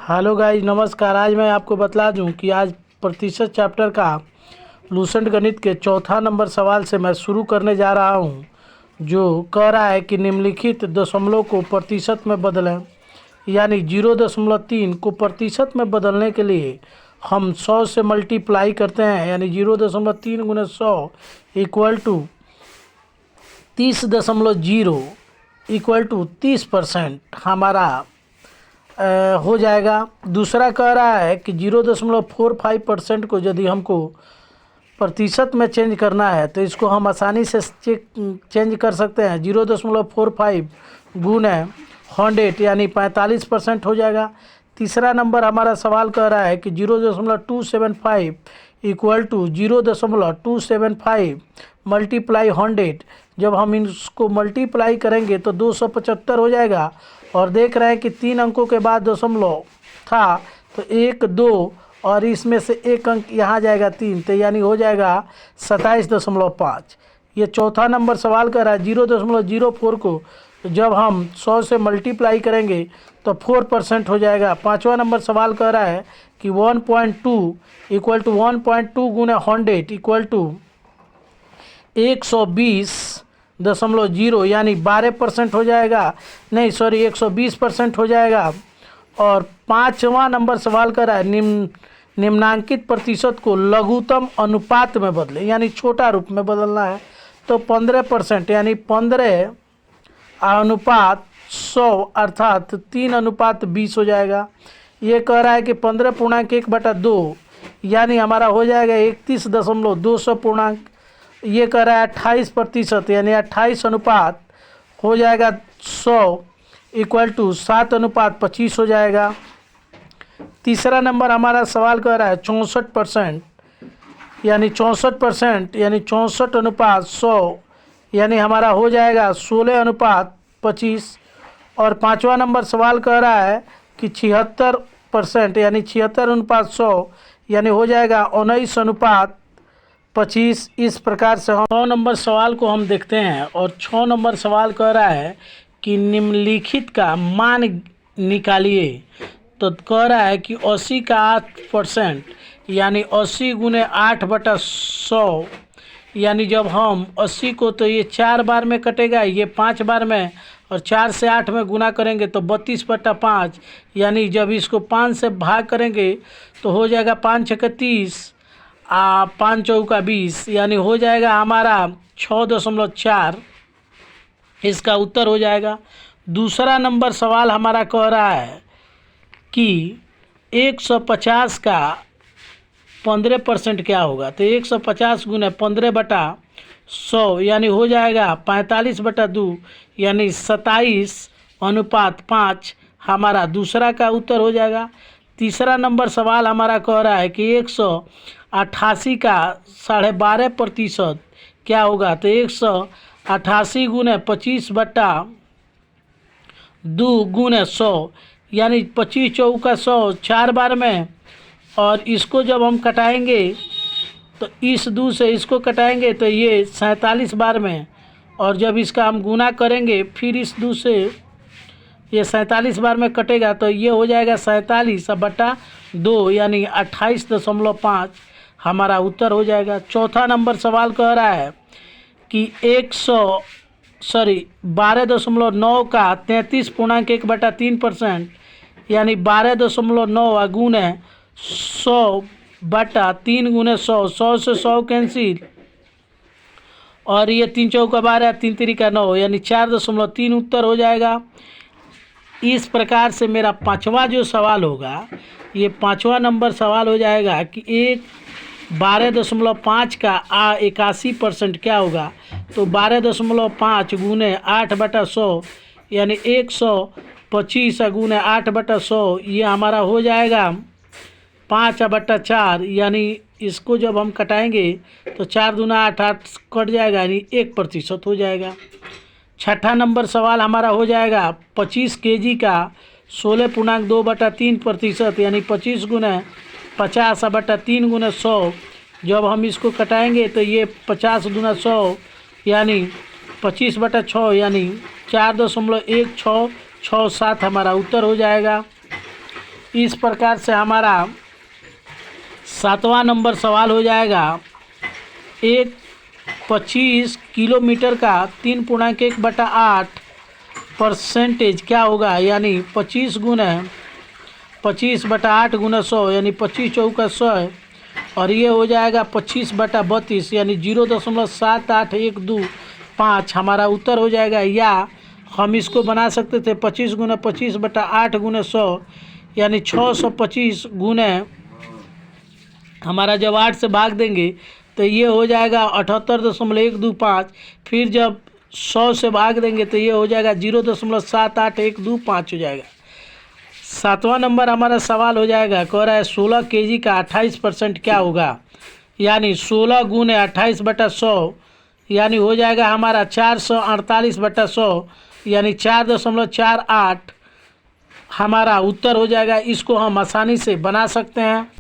Hello guys, नमस्कार। आज मैं आपको बतला दूं कि आज प्रतिशत चैप्टर का लूसेंट गणित के चौथा नंबर सवाल से मैं शुरू करने जा रहा हूं, जो कह रहा है कि निम्नलिखित दशमलव को प्रतिशत में बदलें। यानी 0.3 को प्रतिशत में बदलने के लिए हम 100 से मल्टीप्लाई करते हैं। यानी 0.3 गुने 100 इक्वल टू 30.0 इक्वल टू 30% हमारा हो जाएगा। दूसरा कह रहा है कि 0.45% को यदि हमको प्रतिशत में चेंज करना है तो इसको हम आसानी से चेंज कर सकते हैं। 0.45 गुने 100 यानी 45% हो जाएगा। तीसरा नंबर हमारा सवाल कह रहा है कि 0.275 इक्वल टू 0.275 मल्टीप्लाई 100। जब हम इसको मल्टीप्लाई करेंगे तो 275 हो जाएगा। और देख रहे हैं कि 3 अंकों के बाद दशमलव था तो 1 2 और इसमें से एक अंक यहाँ जाएगा 3, तो यानी हो जाएगा 27.5। ये चौथा नंबर सवाल कर रहा है। 0.04 को जब हम 100 से मल्टीप्लाई करेंगे तो 4% हो जाएगा। पाँचवा नंबर सवाल कर रहा है कि 1.2 इक्वल टू 1.2 गुने 100 इक्वल टू 120.0 यानी 12% हो जाएगा। नहीं सॉरी 120% हो जाएगा। और पाँचवा नंबर सवाल कर रहा है निम्नांकित प्रतिशत को लघुत्तम अनुपात में बदले, यानी छोटा रूप में बदलना है। तो 15% यानी 15 अनुपात 100 अर्थात 3:20 हो जाएगा। ये कह रहा है कि 15.1/2 यानी हमारा हो जाएगा 31.200 पूर्णांक। ये कह रहा है 28% यानी 28 अनुपात हो जाएगा 100 इक्वल टू 7:25 हो जाएगा। तीसरा नंबर हमारा सवाल कर रहा है 64% यानी 64% यानी 64 अनुपात 100 यानी हमारा हो जाएगा 16:25। और पाँचवा नंबर सवाल कर रहा है कि 76% यानी 76 अनुपात 100 यानी हो जाएगा 19:25। इस प्रकार से 9 नंबर सवाल को हम देखते हैं। और 6 नंबर सवाल कह रहा है कि निम्नलिखित का मान निकालिए। तो कह रहा है कि 80 का 8% यानी 80 गुने 8/100 यानी जब हम 80 को तो ये 4 बार में कटेगा, ये 5 बार में, और 4 से 8 में गुना करेंगे तो 32/5 यानी जब इसको 5 से भाग करेंगे तो हो जाएगा 5 × 30 5 × 20 यानी हो जाएगा हमारा 6.4। इसका उत्तर हो जाएगा। दूसरा नंबर सवाल हमारा कह रहा है कि 150 का 15% क्या होगा। तो 150 गुने 15/100 यानी हो जाएगा 45/2 यानी 27:5 हमारा दूसरा का उत्तर हो जाएगा। तीसरा नंबर सवाल हमारा कह रहा है कि 188 का 12.5% क्या होगा। तो 188 गुने 25/2 गुने 100 यानी 25 चौका 100 4 बार में, और इसको जब हम कटाएंगे तो इस 2 से इसको कटाएंगे तो ये 47 बार में, और जब इसका हम गुना करेंगे फिर इस 2 से ये 47 बार में कटेगा तो ये हो जाएगा 47/2 यानी 28.5 हमारा उत्तर हो जाएगा। चौथा नंबर सवाल कह रहा है कि 12.9 का 33.1/3% यानी 12.9 गुने 100/3 गुने 100 100 से 100 कैंसिल, और ये 3 चौका 12 3 3 9 यानी 4.3 उत्तर हो जाएगा। इस प्रकार से मेरा पांचवा जो सवाल होगा, ये पांचवा नंबर सवाल हो जाएगा कि 12.5 का 81% क्या होगा। तो 12.5 गुने 8/100 यानी 125 गुने 8/100 ये हमारा हो जाएगा 5/4 यानी इसको जब हम कटाएंगे तो 4 दूना 8 8 कट जाएगा यानी 1% हो जाएगा। छठा नंबर सवाल हमारा हो जाएगा 25 kg का 16.2/3% यानी 25 गुने 50/3 गुने 100 जब हम इसको कटाएंगे तो ये 50 दूना 100 यानी 25/6 यानी 4.1667 हमारा उत्तर हो जाएगा। इस प्रकार से हमारा 7वां नंबर सवाल हो जाएगा। एक 25 किलोमीटर का 3.1/8 परसेंटेज क्या होगा, यानी 25 गुना 25/8 गुना 100 यानी 25 चौका 100 और ये हो जाएगा 25/32 यानी 0.78125 हमारा उत्तर हो जाएगा। या हम इसको बना सकते थे 25 गुना 25/8 गुना 100 यानी 625 गुना, हमारा जब 8 से भाग देंगे तो ये हो जाएगा 78.125, फिर जब 100 से भाग देंगे तो ये हो जाएगा 0.78125 हो जाएगा। 7वां नंबर हमारा सवाल हो जाएगा, कह रहा है 16 केजी का 28% क्या होगा, यानी 16 गुने 28/100 यानी हो जाएगा हमारा 448/100 यानी 4.48 हमारा उत्तर हो जाएगा। इसको हम आसानी से बना सकते हैं।